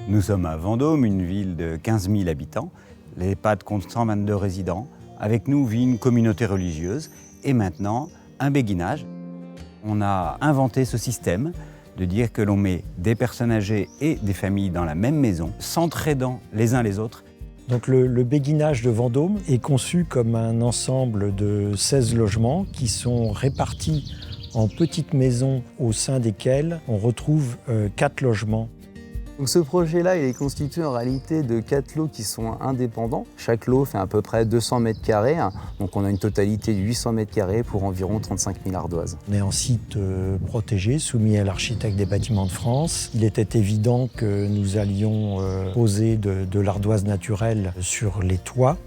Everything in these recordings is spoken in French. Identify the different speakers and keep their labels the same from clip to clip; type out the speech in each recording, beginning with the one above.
Speaker 1: Nous sommes à Vendôme, une ville de 15 000 habitants. L'EHPAD compte 122 résidents. Avec nous vit une communauté religieuse et maintenant un béguinage. On a inventé ce système de dire que l'on met des personnes âgées et des familles dans la même maison, s'entraidant les uns les autres.
Speaker 2: Donc le béguinage de Vendôme est conçu comme un ensemble de 16 logements qui sont répartis en petites maisons au sein desquelles on retrouve 4 logements.
Speaker 3: Donc ce projet-là, il est constitué en réalité de 4 lots qui sont indépendants. Chaque lot fait à peu près 200 mètres carrés, donc on a une totalité de 800 mètres carrés pour environ 35 000 ardoises.
Speaker 2: On est en site protégé, soumis à l'architecte des bâtiments de France. Il était évident que nous allions poser de l'ardoise naturelle sur les toits.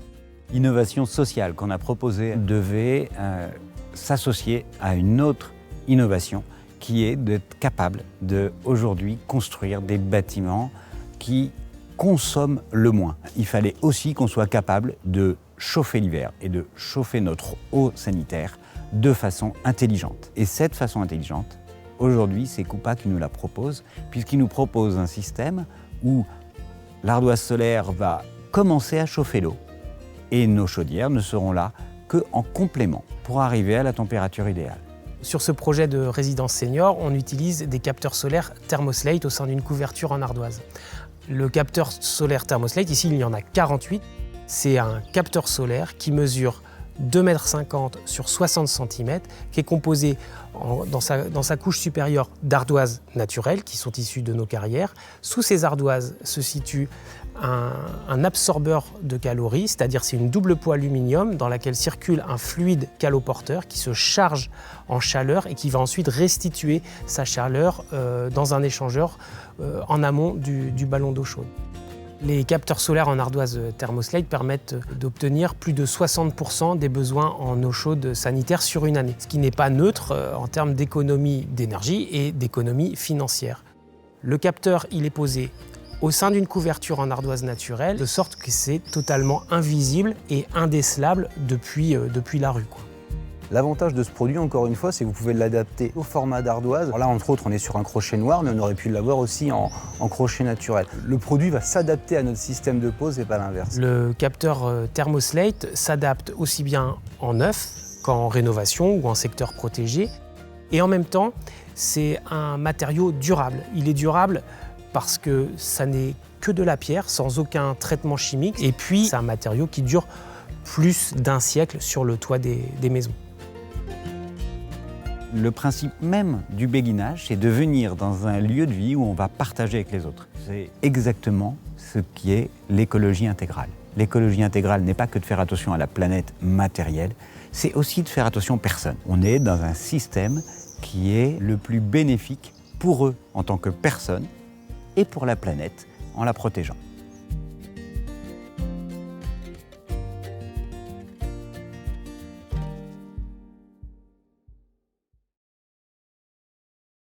Speaker 1: L'innovation sociale qu'on a proposée devait s'associer à une autre innovation qui est d'être capable d'aujourd'hui construire des bâtiments qui consomment le moins. Il fallait aussi qu'on soit capable de chauffer l'hiver et de chauffer notre eau sanitaire de façon intelligente. Et cette façon intelligente, aujourd'hui, c'est Coupa qui nous la propose, puisqu'il nous propose un système où l'ardoise solaire va commencer à chauffer l'eau et nos chaudières ne seront là qu'en complément pour arriver à la température idéale.
Speaker 4: Sur ce projet de résidence senior, on utilise des capteurs solaires Thermoslate au sein d'une couverture en ardoise. Le capteur solaire Thermoslate, ici il y en a 48, c'est un capteur solaire qui mesure 2,50 m sur 60 cm, qui est composé dans sa couche supérieure d'ardoises naturelles qui sont issues de nos carrières. Sous ces ardoises se situe un absorbeur de calories, c'est-à-dire c'est une double peau aluminium dans laquelle circule un fluide caloporteur qui se charge en chaleur et qui va ensuite restituer sa chaleur dans un échangeur en amont du ballon d'eau chaude. Les capteurs solaires en ardoise Thermoslate permettent d'obtenir plus de 60% des besoins en eau chaude sanitaire sur une année, ce qui n'est pas neutre en termes d'économie d'énergie et d'économie financière. Le capteur, il est posé au sein d'une couverture en ardoise naturelle, de sorte que c'est totalement invisible et indécelable depuis la rue, quoi.
Speaker 3: L'avantage de ce produit, encore une fois, c'est que vous pouvez l'adapter au format d'ardoise. Là, entre autres, on est sur un crochet noir, mais on aurait pu l'avoir aussi en crochet naturel. Le produit va s'adapter à notre système de pose et pas l'inverse.
Speaker 4: Le capteur Thermoslate s'adapte aussi bien en neuf qu'en rénovation ou en secteur protégé. Et en même temps, c'est un matériau durable. Il est durable parce que ça n'est que de la pierre, sans aucun traitement chimique. Et puis, c'est un matériau qui dure plus d'1 siècle sur le toit des maisons.
Speaker 1: Le principe même du béguinage, c'est de venir dans un lieu de vie où on va partager avec les autres. C'est exactement ce qui est l'écologie intégrale. L'écologie intégrale n'est pas que de faire attention à la planète matérielle, c'est aussi de faire attention aux personnes. On est dans un système qui est le plus bénéfique pour eux en tant que personnes et pour la planète en la protégeant.